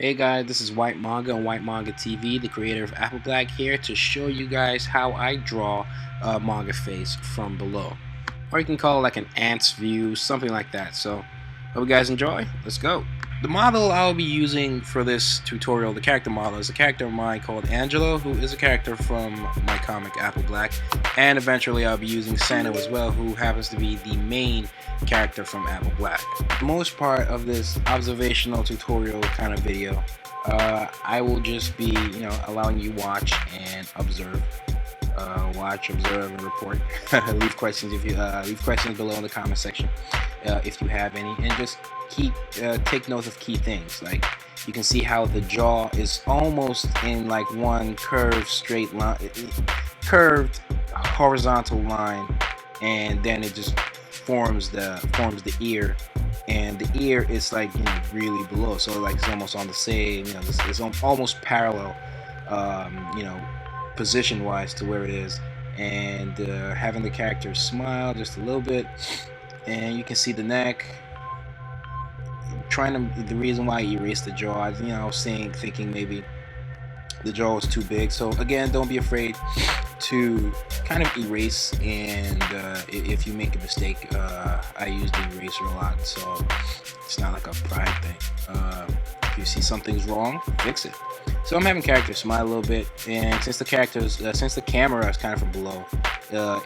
Hey guys, this is White Manga and White Manga TV, the creator of Apple Black, here to show you guys how I draw a manga face from below. Or you can call it like an ant's view, something like that. So, hope you guys enjoy. Let's go. The model I'll be using for this tutorial, the character model, is a character of mine called Angelo, who is a character from my comic Apple Black. And eventually I'll be using Sano as well, who happens to be the main character from Apple Black. For the most part of this observational tutorial kind of video, I will just be, allowing you watch and observe. Watch, observe, and report. Leave questions if you leave questions below in the comment section if you have any, and just take note of key things. Like you can see how the jaw is almost in like one curved straight line, curved horizontal line, and then it just forms the ear, and the ear is like really below, so like it's almost on the same, it's almost parallel, position wise to where it is. And having the character smile just a little bit, and you can see the neck. The reason why I erased the jaw, I was thinking maybe the jaw was too big. So again, don't be afraid to kind of erase, and if you make a mistake, I use the eraser a lot, so it's not like a pride thing. If you see something's wrong, fix it. So I'm having characters smile a little bit, and since the camera is kind of from below,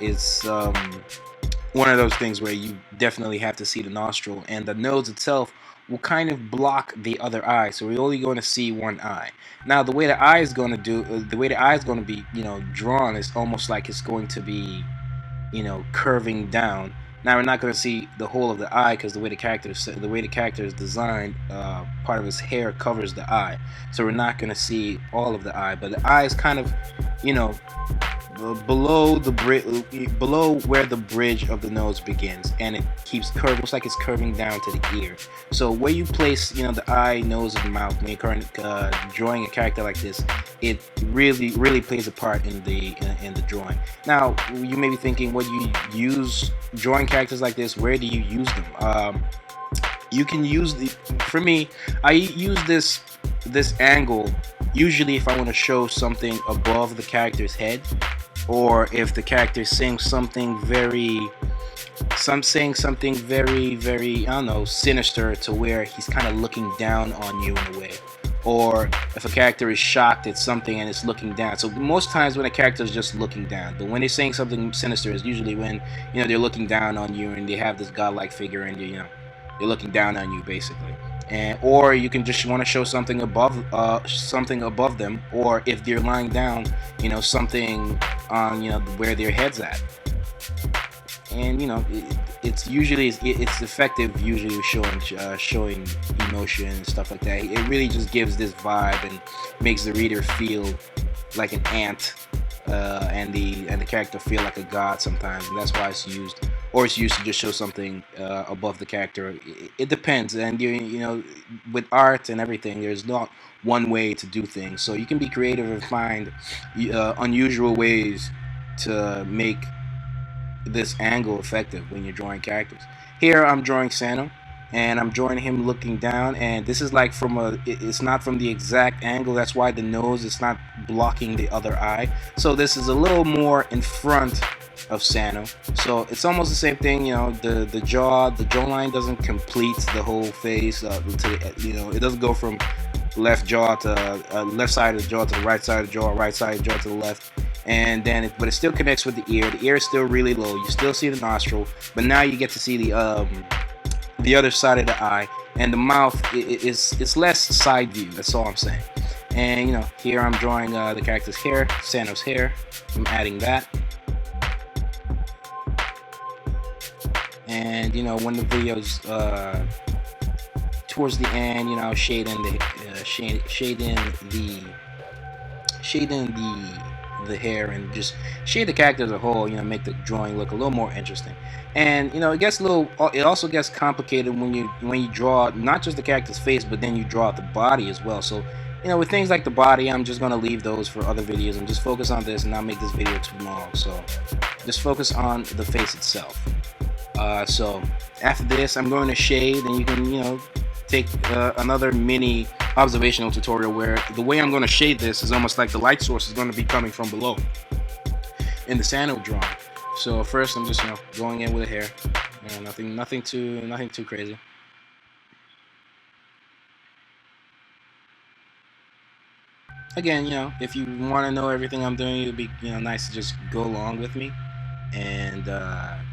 it's one of those things where you definitely have to see the nostril, and the nose itself will kind of block the other eye, so we're only going to see one eye. Now the way the eye is going to be drawn is almost like it's going to be curving down. Now we're not going to see the whole of the eye, because the way the character is designed, part of his hair covers the eye, so we're not going to see all of the eye. But the eye is kind of below where the bridge of the nose begins, and it keeps curving. Looks like it's curving down to the ear. So where you place the eye, nose, and mouth when you're drawing a character like this, it really plays a part in the drawing. Now you may be thinking, what do you use drawing characters like this? Where do you use them? You can use for me, I use this angle usually if I want to show something above the character's head, or if the character is saying something very, I don't know, sinister, to where he's kind of looking down on you in a way. Or if a character is shocked at something and it's looking down. So most times when a character is just looking down, but when they're saying something sinister is usually when they're looking down on you, and they have this godlike figure, and they're looking down on you basically. And or you can just want to show something above them, or if they're lying down, something on where their head's at. And it's effective usually showing emotion and stuff like that. It really just gives this vibe and makes the reader feel like an ant, and the character feel like a god sometimes, and that's why it's used. Or it's used to just show something above the character. It depends, and with art and everything, there's not one way to do things. So you can be creative and find unusual ways to make this angle effective when you're drawing characters. Here I'm drawing Sano, and I'm drawing him looking down, and this is like it's not from the exact angle. That's why the nose is not blocking the other eye. So this is a little more in front of Sano, so it's almost the same thing. The jawline doesn't complete the whole face. It doesn't go from left jaw to left side of the jaw to the right side of the jaw, right side of the jaw to the left, and then but it still connects with the ear. The ear is still really low. You still see the nostril, but now you get to see the other side of the eye, and the mouth it's less side view. That's all I'm saying. And here I'm drawing the character's hair, Sano's hair. I'm adding that. And when the video's towards the end, shade in the hair, and just shade the character as a whole. Make the drawing look a little more interesting. And it also gets complicated when you draw not just the character's face, but then you draw out the body as well. So with things like the body, I'm just gonna leave those for other videos and just focus on this and not make this video too long. So just focus on the face itself. So after this, I'm going to shade, and you can take another mini observational tutorial where the way I'm going to shade this is almost like the light source is going to be coming from below in the Sano drawing. So first I'm just going in with a hair, nothing too crazy. Again, if you want to know everything I'm doing, it'd be nice to just go along with me and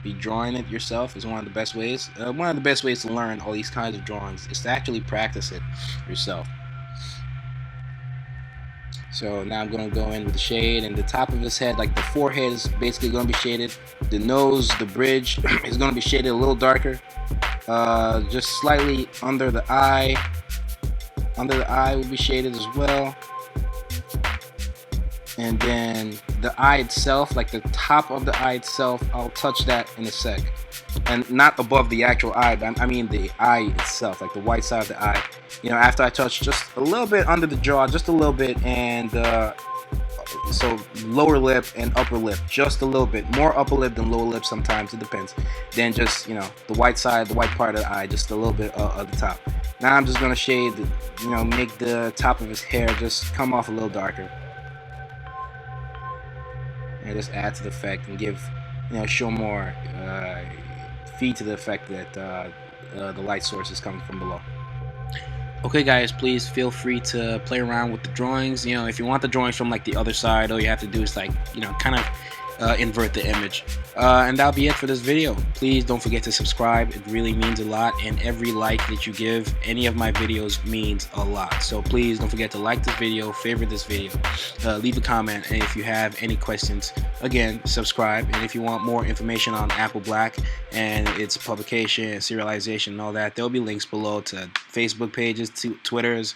be drawing it yourself. Is one of the best ways. One of the best ways to learn all these kinds of drawings is to actually practice it yourself. So now I'm going to go in with the shade, and the top of his head, like the forehead, is basically going to be shaded. The nose, the bridge is going to be shaded a little darker. Just slightly under the eye. Under the eye will be shaded as well. And then the eye itself, like the top of the eye itself, I'll touch that in a sec. And not above the actual eye, but I mean the eye itself, like the white side of the eye. After I touch just a little bit under the jaw, just a little bit, and so lower lip and upper lip, just a little bit. More upper lip than lower lip sometimes, it depends. Then just, the white side, the white part of the eye, just a little bit of the top. Now I'm just going to shade, make the top of his hair just come off a little darker. And just add to the effect and give, show more feed to the effect that the light source is coming from below. Okay guys, please feel free to play around with the drawings. If you want the drawings from like the other side, all you have to do is like, kind of invert the image. And that'll be it for this video. Please don't forget to subscribe. It really means a lot, and every like that you give any of my videos means a lot. So please don't forget to like this video, favorite this video, leave a comment, and if you have any questions, again, subscribe. And if you want more information on Apple Black and its publication and serialization and all that, there'll be links below to Facebook pages, to Twitters.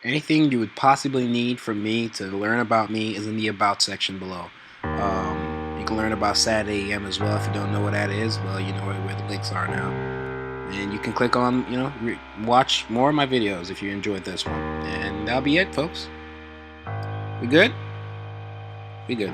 Anything you would possibly need from me to learn about me is in the About section below. You can learn about Saturday AM as well. If you don't know what that is, well, you know where the links are now. And you can click on, watch more of my videos if you enjoyed this one. And that'll be it, folks. We good? We good.